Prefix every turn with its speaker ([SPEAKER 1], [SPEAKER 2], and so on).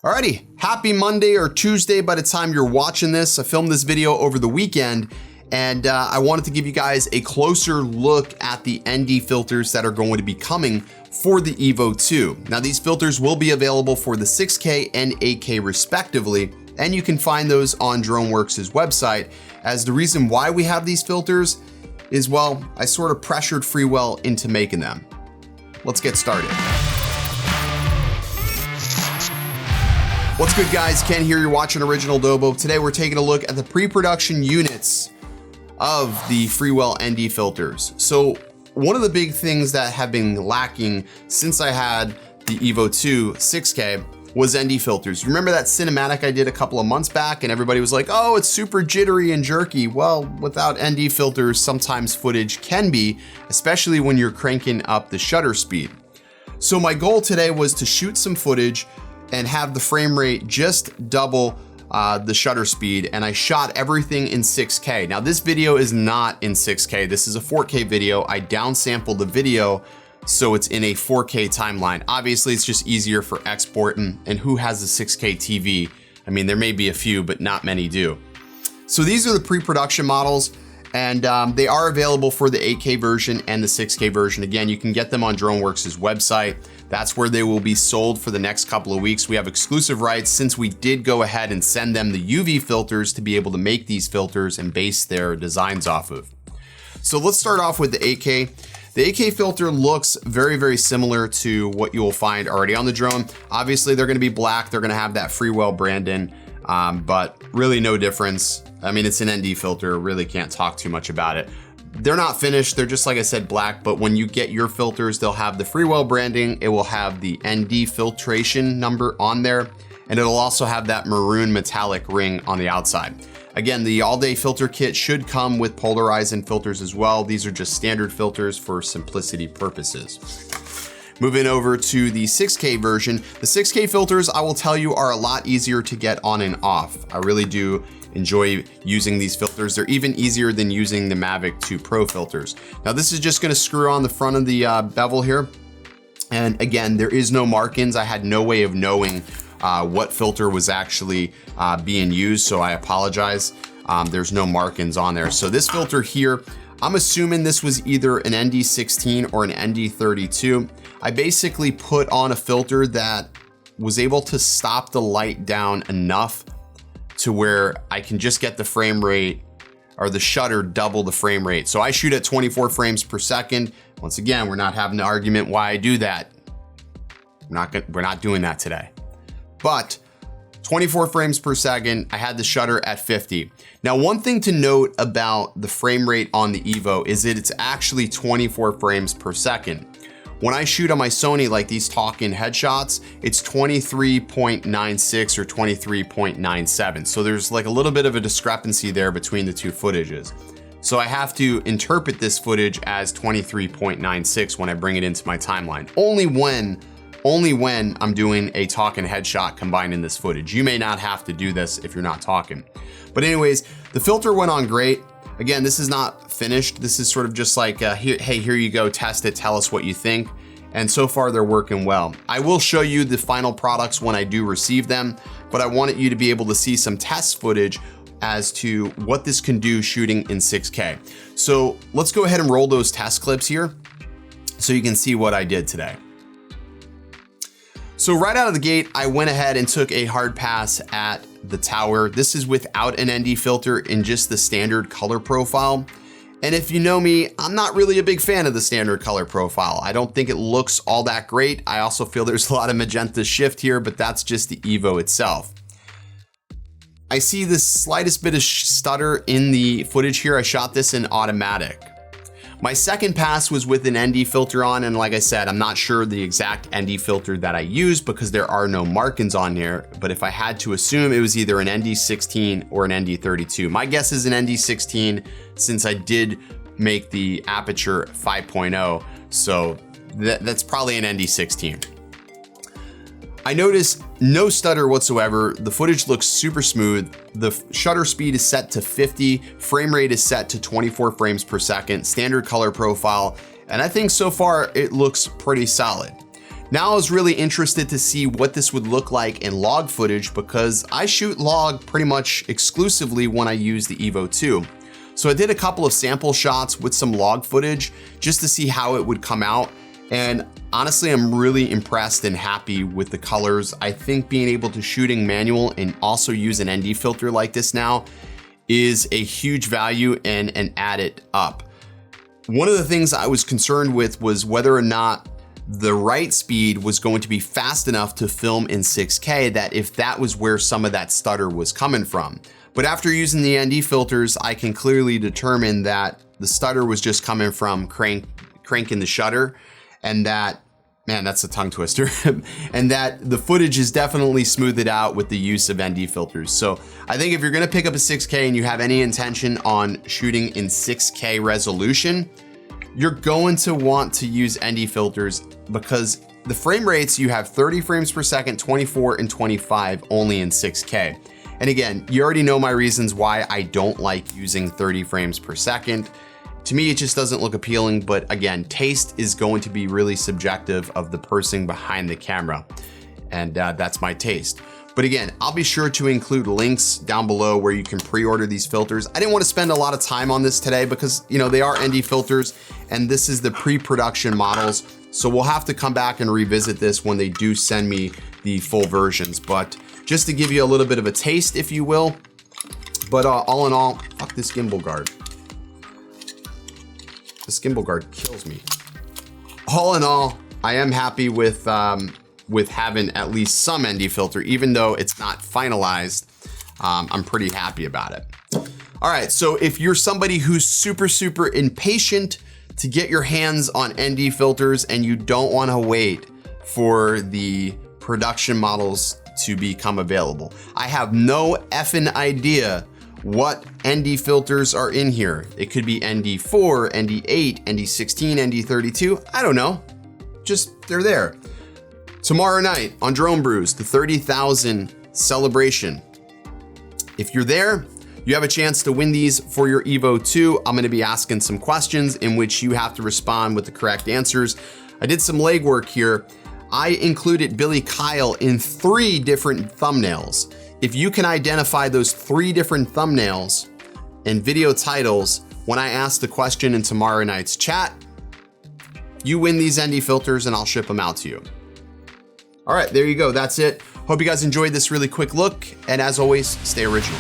[SPEAKER 1] Alrighty, happy Monday or Tuesday by the time you're watching this. I filmed this video over the weekend and I wanted to give you guys a closer look at the ND filters that are going to be coming for the EVO II. Now these filters will be available for the 6K and 8K respectively, and you can find those on DroneWorks' website, as the reason why we have these filters is, well, I sort of pressured Freewell into making them. Let's get started. What's good, guys? Ken here, you're watching Original Dobo. Today we're taking a look at the pre-production units of the Freewell ND filters. So one of the big things that have been lacking since I had the EVO II 6K was ND filters. Remember that cinematic I did a couple of months back and everybody was like, oh, it's super jittery and jerky. Well, without ND filters, sometimes footage can be, especially when you're cranking up the shutter speed. So my goal today was to shoot some footage and have the frame rate just double the shutter speed, and I shot everything in 6K. Now this video is not in 6K, this is a 4K video. I downsampled the video so it's in a 4K timeline. Obviously it's just easier for exporting, and who has a 6K TV? I mean, there may be a few, but not many do. So these are the pre-production models, and they are available for the 8K version and the 6K version. Again, you can get them on DroneWorks' website. That's where they will be sold for the next couple of weeks. We have exclusive rights since we did go ahead and send them the UV filters to be able to make these filters and base their designs off of. So let's start off with the 8K. The 8K filter looks very, very similar to what you will find already on the drone. Obviously, they're gonna be black. They're gonna have that Freewell branding, but really no difference. I mean, it's an ND filter, really can't talk too much about it. They're not finished, they're just, like I said, black, but when you get your filters, they'll have the Freewell branding, it will have the ND filtration number on there, and it'll also have that maroon metallic ring on the outside. Again, the all-day filter kit should come with polarizing filters as well. These are just standard filters for simplicity purposes. Moving over to the 6K version, the 6K filters, I will tell you, are a lot easier to get on and off. I really do enjoy using these filters. They're even easier than using the Mavic 2 Pro filters. Now this is just gonna screw on the front of the bevel here. And again, there is no markings. I had no way of knowing what filter was actually being used, so I apologize. There's no markings on there. So this filter here, I'm assuming this was either an ND16 or an ND32. I basically put on a filter that was able to stop the light down enough to where I can just get the frame rate, or the shutter double the frame rate. So I shoot at 24 frames per second. Once again, we're not having an argument why I do that. We're not doing that today. But 24 frames per second, I had the shutter at 50. Now, one thing to note about the frame rate on the EVO is that it's actually 24 frames per second. When I shoot on my Sony, like these talking headshots, it's 23.96 or 23.97. So there's like a little bit of a discrepancy there between the two footages. So I have to interpret this footage as 23.96 when I bring it into my timeline. Only when I'm doing a talking headshot combined in this footage. You may not have to do this if you're not talking. But anyways, the filter went on great. Again, this is not finished. This is sort of just like, hey, here you go, test it, tell us what you think. And so far they're working well. I will show you the final products when I do receive them, but I wanted you to be able to see some test footage as to what this can do shooting in 6K. So let's go ahead and roll those test clips here so you can see what I did today. So right out of the gate, I went ahead and took a hard pass at the tower. This is without an ND filter in just the standard color profile. And if you know me, I'm not really a big fan of the standard color profile. I don't think it looks all that great. I also feel there's a lot of magenta shift here, but that's just the EVO itself. I see the slightest bit of stutter in the footage here. I shot this in automatic. My second pass was with an ND filter on, and like I said, I'm not sure the exact ND filter that I used because there are no markings on here, but if I had to assume, it was either an ND16 or an ND32. My guess is an ND16 since I did make the aperture 5.0, so that's probably an ND16. I noticed no stutter whatsoever. The footage looks super smooth. The shutter speed is set to 50. Frame rate is set to 24 frames per second. Standard color profile. And I think so far it looks pretty solid. Now I was really interested to see what this would look like in log footage because I shoot log pretty much exclusively when I use the EVO II. So I did a couple of sample shots with some log footage just to see how it would come out. And honestly, I'm really impressed and happy with the colors. I think being able to shooting manual and also use an ND filter like this now is a huge value and an added up. One of the things I was concerned with was whether or not the write speed was going to be fast enough to film in 6K, that if that was where some of that stutter was coming from. But after using the ND filters, I can clearly determine that the stutter was just coming from cranking the shutter, and that, man, that's a tongue twister, and that the footage is definitely smoothed out with the use of ND filters. So I think if you're gonna pick up a 6K and you have any intention on shooting in 6K resolution, you're going to want to use ND filters because the frame rates, you have 30 frames per second, 24 and 25 only in 6K. And again, you already know my reasons why I don't like using 30 frames per second. To me, it just doesn't look appealing, but again, taste is going to be really subjective of the person behind the camera. And that's my taste. But again, I'll be sure to include links down below where you can pre-order these filters. I didn't want to spend a lot of time on this today because, you know, they are ND filters and this is the pre-production models. So we'll have to come back and revisit this when they do send me the full versions. But just to give you a little bit of a taste, if you will. But all in all, fuck this gimbal guard. This gimbal guard kills me. All in all, I am happy with having at least some ND filter, even though it's not finalized. I'm pretty happy about it. All right, so if you're somebody who's super impatient to get your hands on ND filters and you don't want to wait for the production models to become available, I have no effing idea what ND filters are in here. It could be ND4, ND8, ND16, ND32. I don't know. Just they're there. Tomorrow night on Drone Brews, the 30,000 celebration. If you're there, you have a chance to win these for your EVO II. I'm gonna be asking some questions in which you have to respond with the correct answers. I did some legwork here. I included Billy Kyle in 3 different thumbnails. If you can identify those 3 different thumbnails and video titles when I ask the question in tomorrow night's chat, you win these ND filters and I'll ship them out to you. All right, there you go. That's it. Hope you guys enjoyed this really quick look. And as always, stay original.